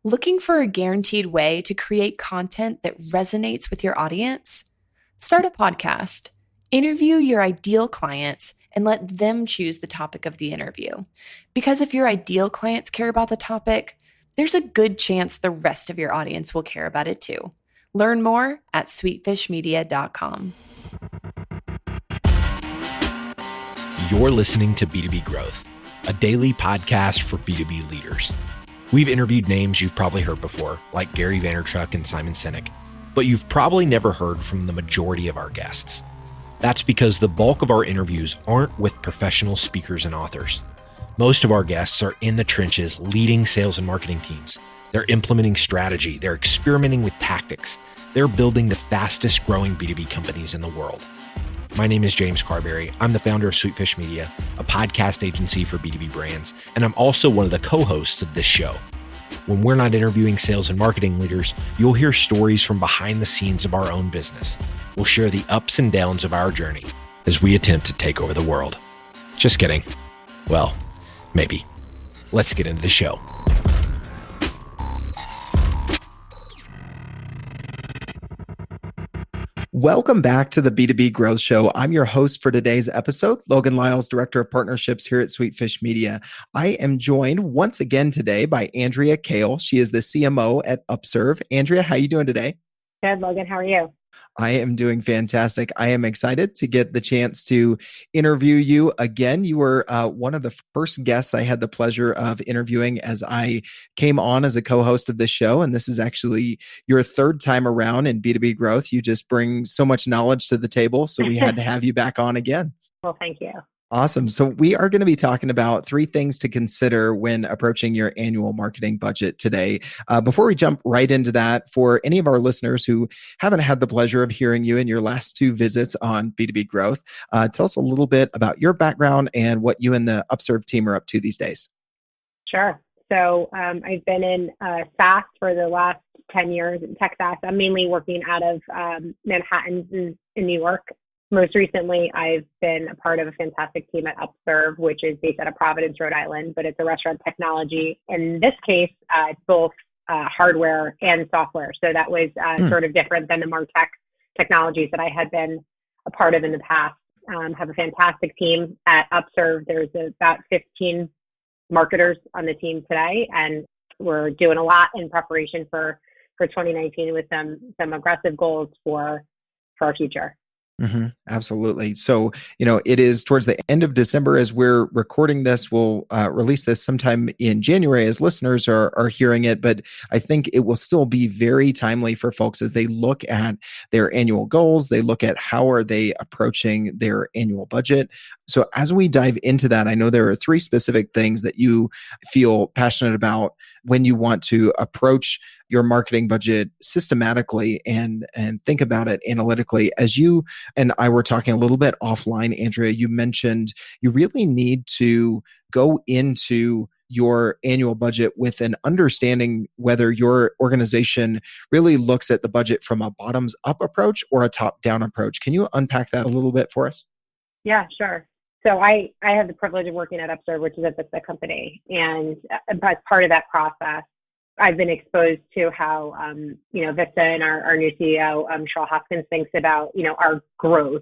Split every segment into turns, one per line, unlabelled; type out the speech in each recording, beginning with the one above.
Looking for a guaranteed way to create content that resonates with your audience? Start a podcast. Interview your ideal clients and let them choose the topic of the interview. Because if your ideal clients care about the topic, there's a good chance the rest of your audience will care about it too. Learn more at sweetfishmedia.com.
You're listening to B2B Growth, a daily podcast for B2B leaders. We've interviewed names you've probably heard before, like Gary Vaynerchuk and Simon Sinek, but you've probably never heard from the majority of our guests. That's because the bulk of our interviews aren't with professional speakers and authors. Most of our guests are in the trenches leading sales and marketing teams. They're implementing strategy. They're experimenting with tactics. They're building the fastest growing B2B companies in the world. My name is James Carberry. I'm the founder of Sweetfish Media, a podcast agency for B2B brands, and I'm also one of the co-hosts of this show. When we're not interviewing sales and marketing leaders, you'll hear stories from behind the scenes of our own business. We'll share the ups and downs of our journey as we attempt to take over the world. Just kidding. Well, maybe. Let's get into the show.
Welcome back to the B2B Growth Show. I'm your host for today's episode, Logan Lyles, Director of Partnerships here at Sweetfish Media. I am joined once again today by Andrea Kayal. She is the CMO at Upserve. Andrea, how are you doing today?
Good, Logan. How are you?
I am doing fantastic. I am excited to get the chance to interview you again. You were one of the first guests I had the pleasure of interviewing as I came on as a co-host of this show. And this is actually your third time around in B2B Growth. You just bring so much knowledge to the table. So we had to have you back on again.
Well, thank you.
Awesome. So we are going to be talking about 3 things to consider when approaching your annual marketing budget today. Before we jump right into that, for any of our listeners who haven't had the pleasure of hearing you in your last 2 visits on B2B Growth, tell us a little bit about your background and what you and the Upserve team are up to these days.
Sure. So I've been in SaaS for the last 10 years, in tech SaaS. I'm mainly working out of Manhattan in New York. Most recently, I've been a part of a fantastic team at Upserve, which is based out of Providence, Rhode Island, but it's a restaurant technology. In this case, it's both hardware and software. So that was sort of different than the MarTech technologies that I had been a part of in the past. Have a fantastic team at Upserve. There's about 15 marketers on the team today, and we're doing a lot in preparation for 2019 with some aggressive goals for our future.
Mm-hmm. Absolutely. So, it is towards the end of December as we're recording this. We'll release this sometime in January as listeners are hearing it, but I think it will still be very timely for folks as they look at their annual goals. They look at how are they approaching their annual budget. So as we dive into that, I know there are 3 specific things that you feel passionate about when you want to approach your marketing budget systematically and think about it analytically. As you and I were talking a little bit offline, Andrea, you mentioned you really need to go into your annual budget with an understanding whether your organization really looks at the budget from a bottoms up approach or a top down approach. Can you unpack that a little bit for us?
Yeah, sure. So I have the privilege of working at Upserve, which is a Vista company. And as part of that process, I've been exposed to how, Vista and our new CEO, Shaw Hopkins, thinks about, our growth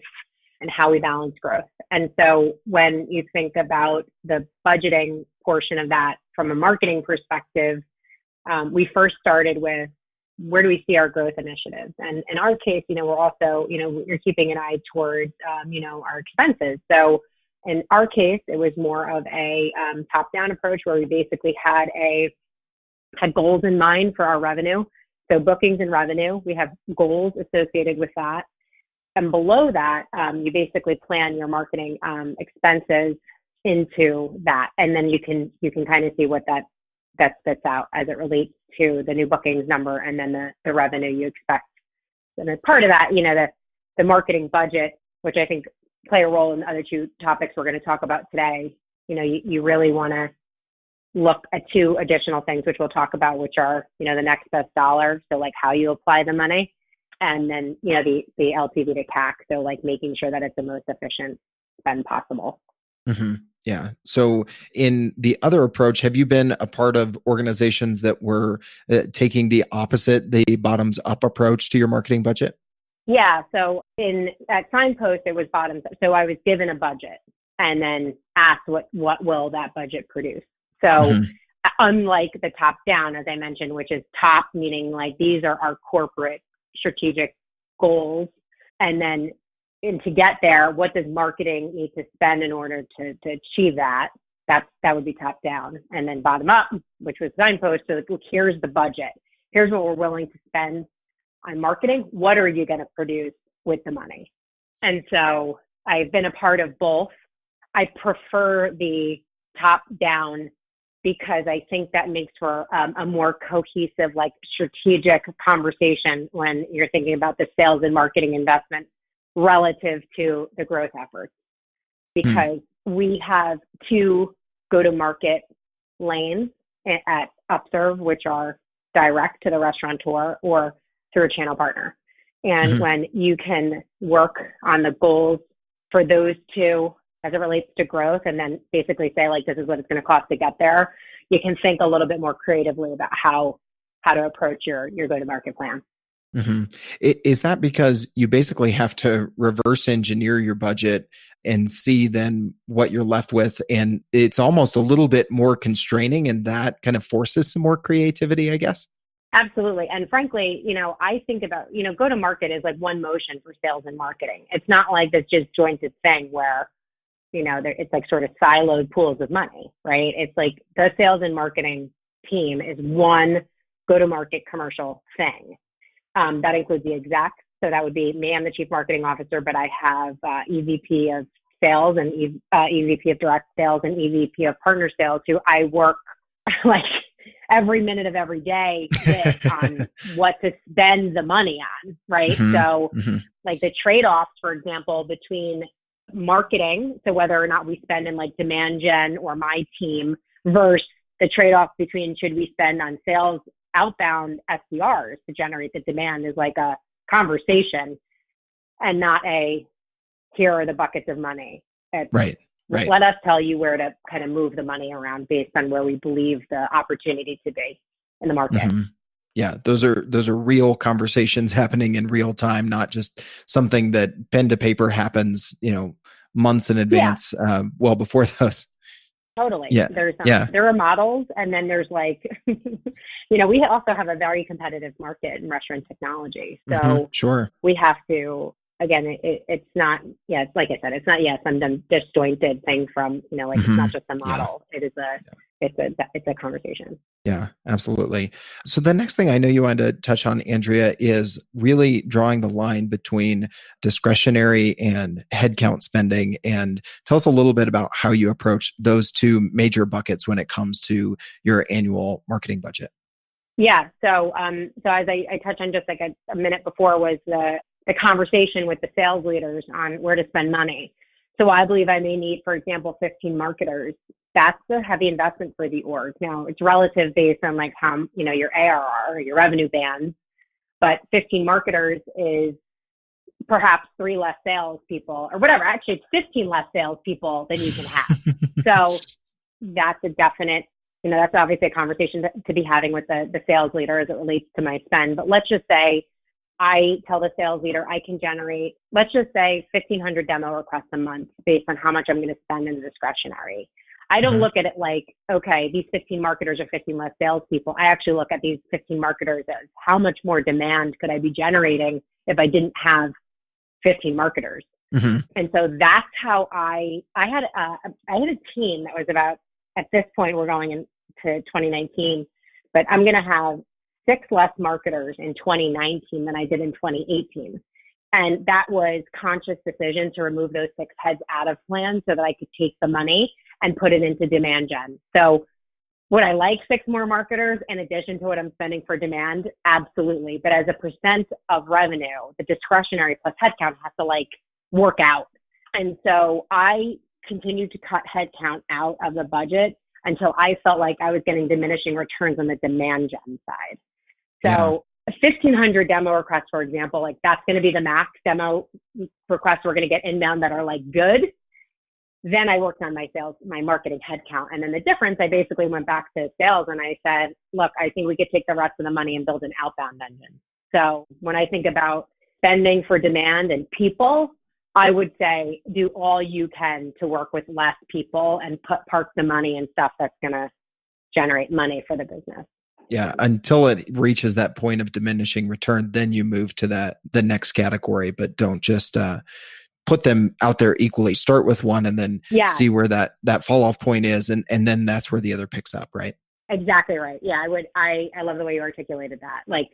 and how we balance growth. And so when you think about the budgeting portion of that from a marketing perspective, we first started with where do we see our growth initiatives? And in our case, we're also, you're keeping an eye towards, our expenses. So in our case, it was more of a top-down approach where we basically had goals in mind for our revenue. So bookings and revenue, we have goals associated with that. And below that, you basically plan your marketing expenses into that. And then you can kind of see what that spits out as it relates to the new bookings number and then the revenue you expect. And as part of that, the marketing budget, which I think play a role in the other 2 topics we're going to talk about today, you really want to look at 2 additional things, which we'll talk about, which are, the next best dollar. So like how you apply the money, and then, the LTV to CAC. So like making sure that it's the most efficient spend possible.
Mm-hmm. Yeah. So in the other approach, have you been a part of organizations that were taking the opposite, the bottoms up approach to your marketing budget?
Yeah. So at Signpost, it was bottoms up. So I was given a budget and then asked what will that budget produce. So unlike the top down, as I mentioned, which is top, meaning like these are our corporate strategic goals. And to get there, what does marketing need to spend in order to achieve that? That would be top down. And then bottom up, which was Signpost. So look, here's the budget. Here's what we're willing to spend on marketing. What are you going to produce with the money? And so I've been a part of both. I prefer the top down because I think that makes for a more cohesive, like strategic conversation when you're thinking about the sales and marketing investment relative to the growth efforts. Because we have two go-to-market lanes at Upserve, which are direct to the restaurateur or through a channel partner. And when you can work on the goals for those two as it relates to growth, and then basically say, like, this is what it's going to cost to get there, you can think a little bit more creatively about how to approach your go-to-market plan.
Is that because you basically have to reverse engineer your budget and see then what you're left with? And it's almost a little bit more constraining, and that kind of forces some more creativity, I guess?
Absolutely. And frankly, I think about, go-to-market is like one motion for sales and marketing. It's not like this disjointed thing where, it's like sort of siloed pools of money, right? It's like the sales and marketing team is one go-to-market commercial thing. That includes the exec. So that would be me. I'm the chief marketing officer, but I have EVP of sales and EVP of direct sales and EVP of partner sales who I work like every minute of every day on what to spend the money on, right? So like the trade-offs, for example, between marketing, so whether or not we spend in like demand gen or my team versus the trade-off between should we spend on sales outbound SDRs to generate the demand is like a conversation and not a here are the buckets of money. It's,
right.
Let us tell you where to kind of move the money around based on where we believe the opportunity to be in the market.
Yeah, those are real conversations happening in real time, not just something that pen to paper happens, months in advance, well before those.
Totally.
Yeah.
There are models, and then there's like, we also have a very competitive market in restaurant technology. So
sure.
We have to, again, it's not, it's like I said, it's not some disjointed thing from, it's not just a model. It is it's a conversation.
Yeah, absolutely. So the next thing I know you wanted to touch on, Andrea, is really drawing the line between discretionary and headcount spending, and tell us a little bit about how you approach those two major buckets when it comes to your annual marketing budget.
Yeah. So as I touched on just like a minute before was the conversation with the sales leaders on where to spend money. So I believe I may need, for example, 15 marketers. That's a heavy investment for the org. Now it's relative based on like how, your ARR or your revenue bands, but 15 marketers is perhaps 3 less salespeople or whatever. Actually, it's 15 less salespeople than you can have. So that's a definite, that's obviously a conversation to be having with the sales leader as it relates to my spend. But let's just say I tell the sales leader I can generate, let's just say 1,500 demo requests a month based on how much I'm going to spend in the discretionary. I don't look at it like, okay, these 15 marketers are 15 less salespeople. I actually look at these 15 marketers as how much more demand could I be generating if I didn't have 15 marketers. And so that's how I had a team that was about, at this point, we're going into 2019, but I'm going to have 6 less marketers in 2019 than I did in 2018. And that was conscious decision to remove those 6 heads out of plan so that I could take the money and put it into demand gen. So would I like 6 more marketers in addition to what I'm spending for demand? Absolutely. But as a percent of revenue, the discretionary plus headcount has to like work out. And so I continued to cut headcount out of the budget until I felt like I was getting diminishing returns on the demand gen side. So 1,500 demo requests, for example, like that's going to be the max demo requests we're going to get inbound that are like good. Then I worked on my marketing headcount. And then the difference, I basically went back to sales and I said, look, I think we could take the rest of the money and build an outbound engine. So when I think about spending for demand and people, I would say do all you can to work with less people and park the money in stuff that's going to generate money for the business.
Yeah, until it reaches that point of diminishing return, then you move to the next category, but don't just put them out there equally. Start with one and then see where that fall off point is, and then that's where the other picks up, right?
Exactly right. Yeah, I love the way you articulated that. Like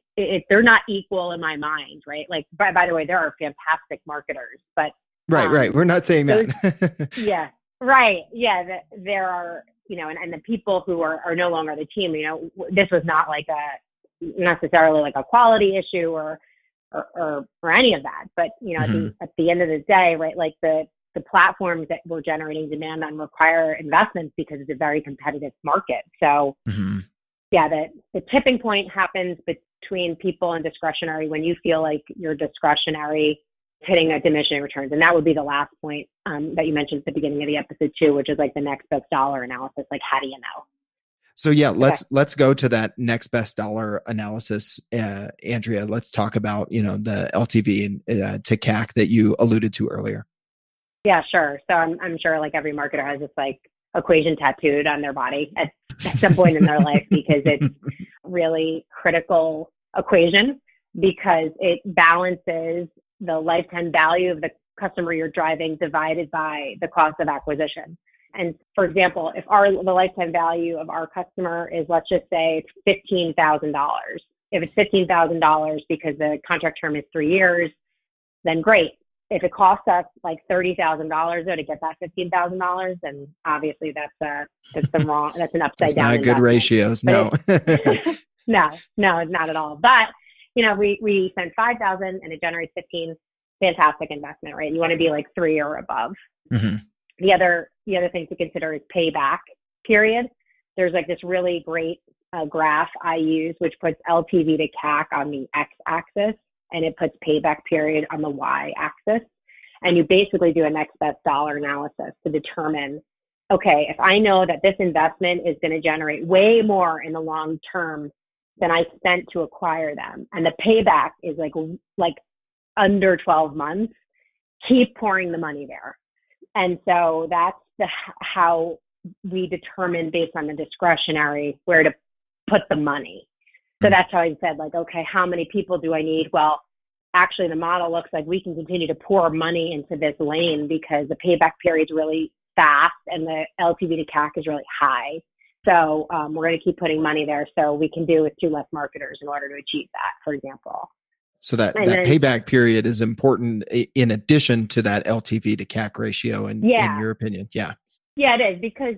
they're not equal in my mind, right? Like by the way, there are fantastic marketers, but
right. We're not saying that.
Yeah, right. Yeah, there are, and the people who are no longer the team. This was not like necessarily like a quality issue or any of that. But at the end of the day, right? Like the platforms that we're generating demand on require investments because it's a very competitive market. So the tipping point happens between people and discretionary when you feel like your discretionary hitting a diminishing returns. And that would be the last point that you mentioned at the beginning of the episode too, which is like the next best dollar analysis. Like, how do you know?
So let's go to that next best dollar analysis, Andrea. Let's talk about the LTV to CAC that you alluded to earlier.
Yeah, sure. So I'm sure like every marketer has this like equation tattooed on their body at some point in their life because it's really critical equation because it balances the lifetime value of the customer you're driving divided by the cost of acquisition. And for example, if the lifetime value of our customer is, let's just say it's $15,000. If it's $15,000 because the contract term is 3 years, then great. If it costs us like $30,000 to get that $15,000, then obviously that's an upside down.
Not good ratios. No.
No, not at all. But we spend $5,000 and it generates 15. Fantastic investment, right? You want to be like 3 or above. Mm-hmm. The other thing to consider is payback period. There's like this really great graph I use, which puts LTV to CAC on the x-axis, and it puts payback period on the y-axis. And you basically do a next best dollar analysis to determine, okay, if I know that this investment is going to generate way more in the long term than I spent to acquire them, and the payback is like under 12 months, keep pouring the money there. And so that's how we determine based on the discretionary where to put the money. So that's how I said, like, okay, how many people do I need? Well, actually the model looks like we can continue to pour money into this lane because the payback period is really fast and the LTV to CAC is really high. So we're going to keep putting money there so we can do with 2 less marketers in order to achieve that, for example.
So that payback period is important in addition to that LTV to CAC ratio in your opinion. Yeah. Yeah,
it is because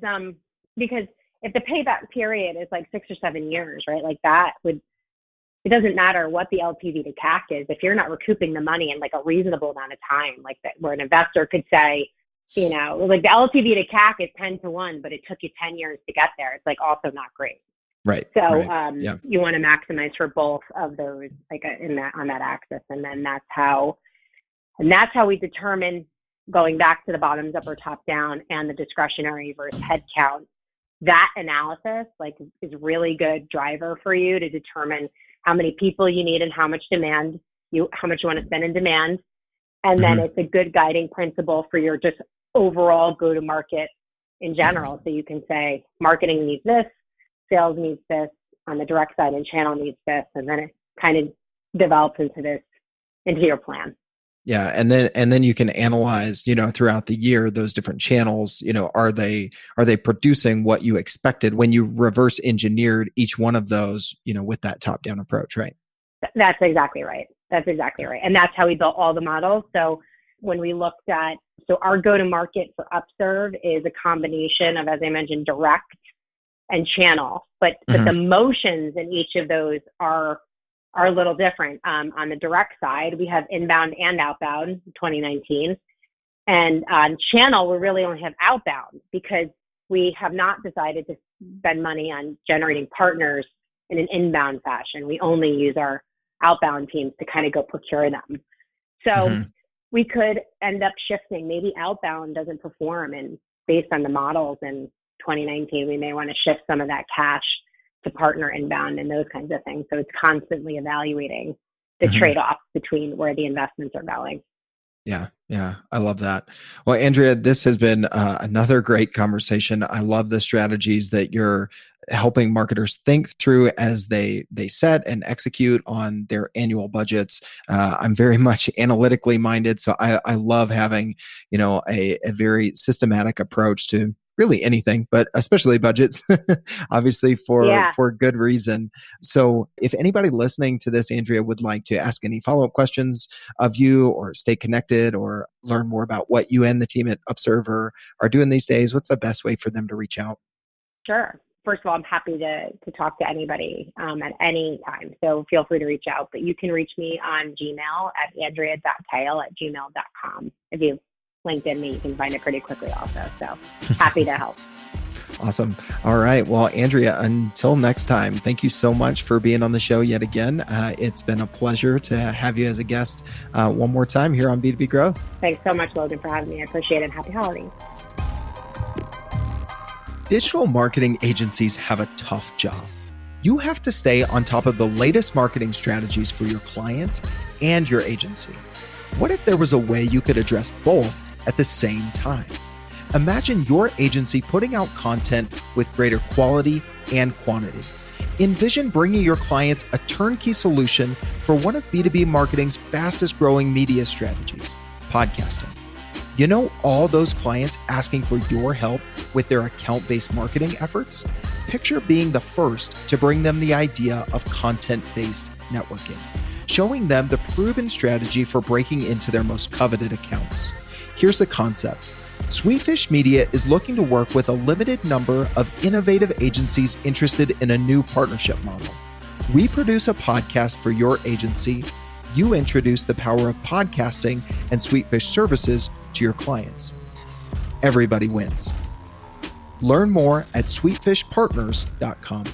if the payback period is like 6 or 7 years, right? Like it doesn't matter what the LTV to CAC is. If you're not recouping the money in like a reasonable amount of time, like that, where an investor could say, like the LTV to CAC is 10 to 1, but it took you 10 years to get there. It's like also not great.
Right.
So you want to maximize for both of those, like on that axis, and then that's how we determine, going back to the bottoms up or top down and the discretionary versus headcount. That analysis is really good driver for you to determine how many people you need and how much you want to spend in demand, and then it's a good guiding principle for your just overall go to market in general. So you can say marketing needs this, sales needs this, on the direct side, and channel needs this, and then it kind of develops into your plan.
Yeah, and then you can analyze, throughout the year, those different channels. Are they producing what you expected when you reverse engineered each one of those, with that top down approach, right?
That's exactly right. And that's how we built all the models. So when we looked at, our go to market for Upserve is a combination of, as I mentioned, direct and channel, but the motions in each of those are a little different. On the direct side, we have inbound and outbound 2019. And on channel, we really only have outbound because we have not decided to spend money on generating partners in an inbound fashion. We only use our outbound teams to kind of go procure them. So we could end up shifting. Maybe outbound doesn't perform, and based on the models in 2019, we may want to shift some of that cash to partner inbound and those kinds of things. So it's constantly evaluating the trade-offs between where the investments are going.
Yeah. I love that. Well, Andrea, this has been another great conversation. I love the strategies that you're helping marketers think through as they set and execute on their annual budgets. I'm very much analytically minded, so I love having, a very systematic approach to really anything, but especially budgets, obviously for good reason. So if anybody listening to this, Andrea, would like to ask any follow-up questions of you or stay connected or learn more about what you and the team at Upserve are doing these days, what's the best way for them to reach out?
Sure. First of all, I'm happy to talk to anybody at any time. So feel free to reach out, but you can reach me on Gmail at andrea.kayal@gmail.com. If you LinkedIn me, you can find it pretty quickly also. So happy to help.
Awesome. All right. Well, Andrea, until next time, thank you so much for being on the show yet again. It's been a pleasure to have you as a guest one more time here on B2B Growth.
Thanks so much, Logan, for having me. I appreciate it. Happy holidays.
Digital marketing agencies have a tough job. You have to stay on top of the latest marketing strategies for your clients and your agency. What if there was a way you could address both at the same time? Imagine your agency putting out content with greater quality and quantity. Envision bringing your clients a turnkey solution for one of B2B marketing's fastest growing media strategies, podcasting. You know, all those clients asking for your help with their account-based marketing efforts? Picture being the first to bring them the idea of content-based networking, showing them the proven strategy for breaking into their most coveted accounts. Here's the concept. Sweetfish Media is looking to work with a limited number of innovative agencies interested in a new partnership model. We produce a podcast for your agency. You introduce the power of podcasting and Sweetfish services to your clients. Everybody wins. Learn more at sweetfishpartners.com.